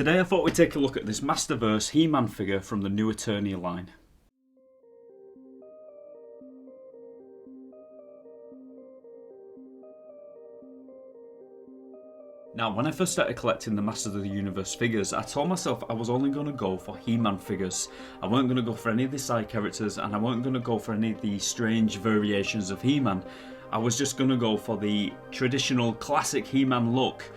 Today I thought we'd take a look at this Masterverse He-Man figure from the new Eternia line. Now, when I first started collecting the Masters of the Universe figures, I told myself I was only going to go for He-Man figures. I weren't going to go for any of the side characters, and I weren't going to go for any of the strange variations of He-Man. I was just going to go for the traditional classic He-Man look.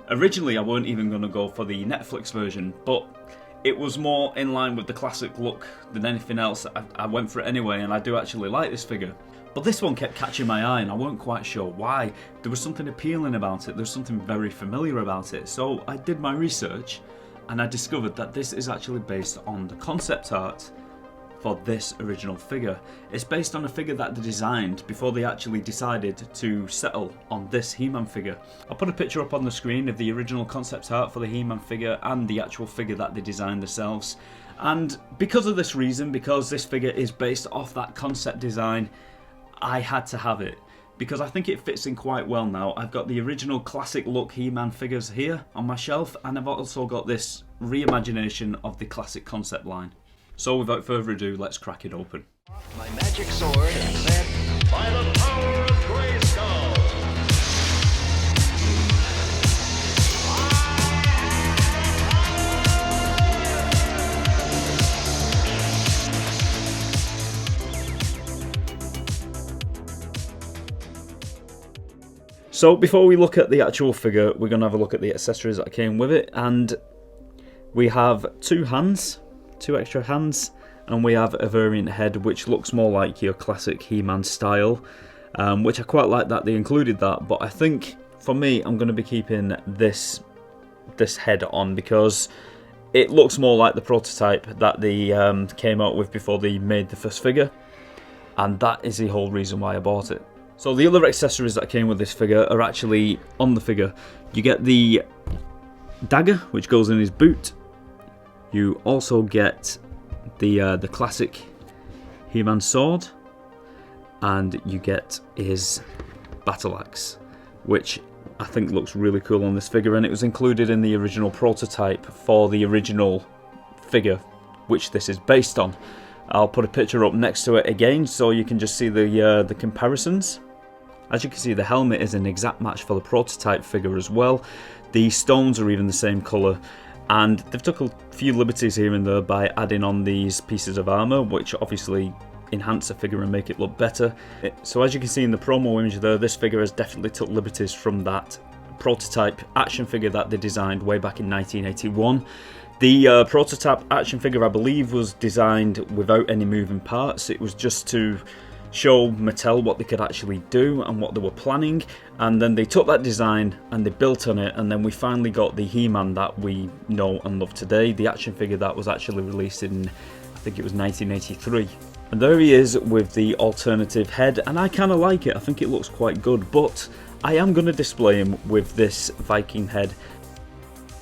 Originally, I weren't even going to go for the Netflix version, but it was more in line with the classic look than anything else. I went for it anyway, and I do actually like this figure. But this one kept catching my eye and I weren't quite sure why. There was something appealing about it, there was something very familiar about it. So I did my research and I discovered that this is actually based on the concept art for this original figure. It's based on a figure that they designed before they actually decided to settle on this He-Man figure. I'll put a picture up on the screen of the original concept art for the He-Man figure and the actual figure that they designed themselves. And because of this reason, because this figure is based off that concept design, I had to have it because I think it fits in quite well now. I've got the original classic look He-Man figures here on my shelf, and I've also got this reimagination of the classic concept line. So without further ado, let's crack it open. My magic sword and said, by the power of Grayskull. So before we look at the actual figure, we're going to have a look at the accessories that came with it, and we have two extra hands, and we have a variant head which looks more like your classic He-Man style, which I quite like that they included that. But I think for me, I'm going to be keeping this head on because it looks more like the prototype that they came out with before they made the first figure, and that is the whole reason why I bought it. So the other accessories that came with this figure are actually on the figure. You get the dagger, which goes in his boot. You also get the classic He-Man sword, and you get his battle axe, which I think looks really cool on this figure, and it was included in the original prototype for the original figure, which this is based on. I'll put a picture up next to it again so you can just see the comparisons. As you can see, the helmet is an exact match for the prototype figure as well. The stones are even the same colour, and they've took a few liberties here and there by adding on these pieces of armour, which obviously enhance the figure and make it look better. So as you can see in the promo image there, this figure has definitely took liberties from that prototype action figure that they designed way back in 1981. The prototype action figure, I believe, was designed without any moving parts. It was just to show Mattel what they could actually do and what they were planning, and then they took that design and they built on it, and then we finally got the He-Man that we know and love today, the action figure that was actually released in, I think it was 1983. And there he is with the alternative head, and I kind of like it. I think it looks quite good, but I am going to display him with this Viking head.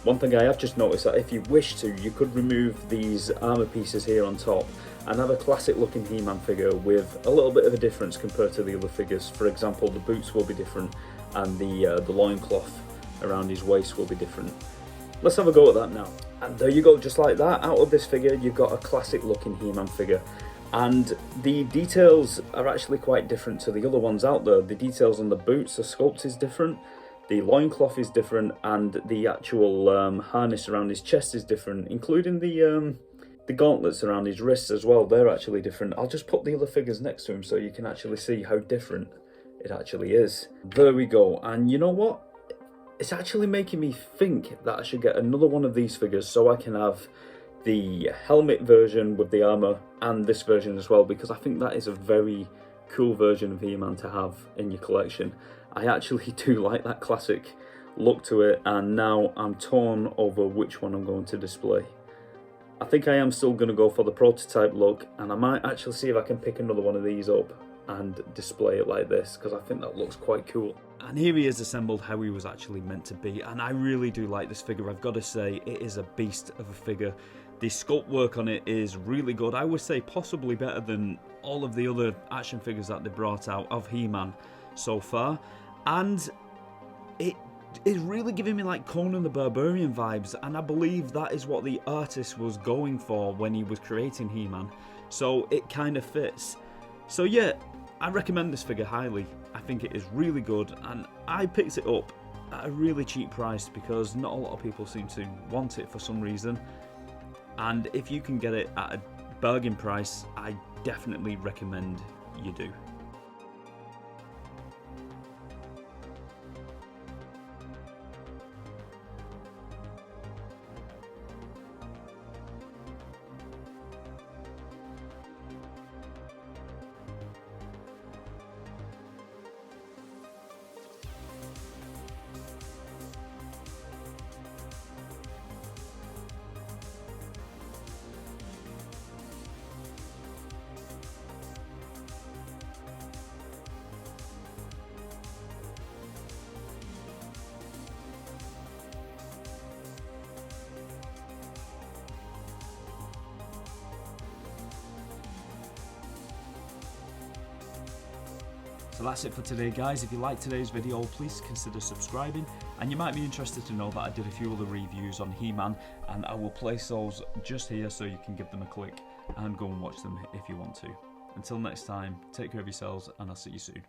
One thing I have just noticed that if you wish to, you could remove these armour pieces here on top and have a classic looking He-Man figure with a little bit of a difference compared to the other figures. For example, the boots will be different, and the loincloth around his waist will be different. Let's have a go at that now. And there you go, just like that, out of this figure you've got a classic looking He-Man figure. And the details are actually quite different to the other ones out there. The details on the boots, the sculpt is different, the loincloth is different, and the actual harness around his chest is different, including the gauntlets around his wrists as well. They're actually different. I'll just put the other figures next to him so you can actually see how different it actually is. There we go. And you know what? It's actually making me think that I should get another one of these figures so I can have the helmet version with the armor and this version as well, because I think that is a very cool version of He-Man to have in your collection. I actually do like that classic look to it, and now I'm torn over which one I'm going to display. I think I am still going to go for the prototype look, and I might actually see if I can pick another one of these up and display it like this, because I think that looks quite cool. And here he is assembled how he was actually meant to be, and I really do like this figure. I've got to say, it is a beast of a figure. The sculpt work on it is really good. I would say possibly better than all of the other action figures that they brought out of He-Man so far, and it is really giving me like Conan the Barbarian vibes, and I believe that is what the artist was going for when he was creating He-Man, so it kind of fits. So yeah, I recommend this figure highly. I think it is really good, and I picked it up at a really cheap price because not a lot of people seem to want it for some reason, and if you can get it at a bargain price, I definitely recommend you do. So that's it for today, guys. If you liked today's video, please consider subscribing, and you might be interested to know that I did a few other reviews on He-Man, and I will place those just here so you can give them a click and go and watch them if you want to. Until next time, take care of yourselves, and I'll see you soon.